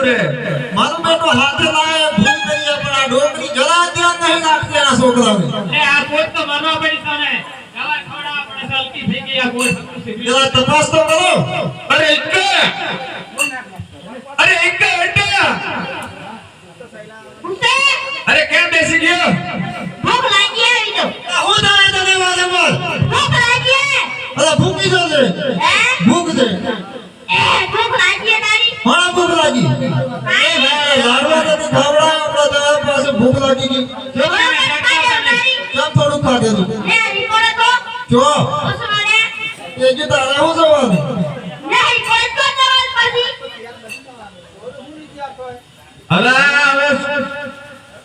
રે મારો બેટો હાથે લાય ભૂલ કરી પણ આ ડોકરી જરા ધ્યાન નહીં રાખતી આ છોકરાને એ આ કોઈ તો માનવા પડી તને દવા ખવડા આપણે સલકી થઈ ગઈ આ કોઈ સમસ્યા જરા તપાસ તો કરો અરે ઇક્કા બેટા અરે કેમ બેસી ગયો ભૂખ લાગી આવી તો હું તારે તને વાલે બોલ ભૂખ લાગી અરે ભૂખી જો છે હે ભૂખ છે એ ભૂખ લાગી તારી હા ભૂખ લાગી એ ભાઈ લાડવા તો ખવડાવ આપણા દવા પાસે ભૂખ લાગી ગઈ કેમ થોડું ખાધે તું લે રિપોર્ટ તો જો ઓસવાડે એ જે તારે હું સવાલ નહીં કોઈ તો જવાન પછી અલા હવે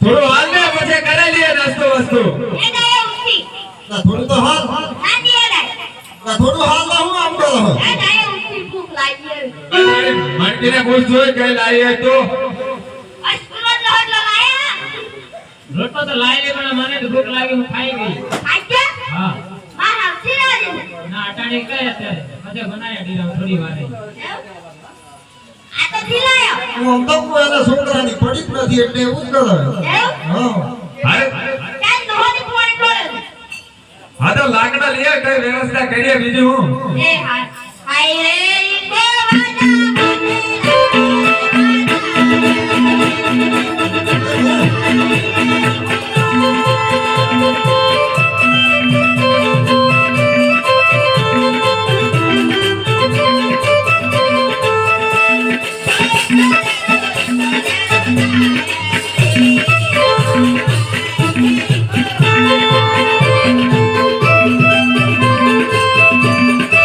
થોડું હાલ ને પછી કરે લે નાસ્તો વસ્તુ એ ડાય ઉઠી ના થોડું તો હાલ ના દીએ ના થોડું હાલ ના હું આમ કરો એ ડાય ઉઠી ભૂખ લાગી આવી મંટીને પૂછ જોઈ કઈ લાવી તો અસ્કુલો લોટ લાયા રોટો તો લાવી લે પણ મને તો ભૂખ લાગી હું ખાઈ ગઈ આજે હા મારા સિરાજે ના અટાણી કઈ અત્યારે પછી બનાયા ડીરા થોડી વારે આ તો ખીલાયો હું આમ તો કોઈ એના છોકરાની પડી જ નથી એટલે એવું જ કરે હા ત્યાં દોહની પોણી પડે હા તો લાકડા લે કઈ વ્યવસ્થા કરીએ બીજું હું એ હાય રે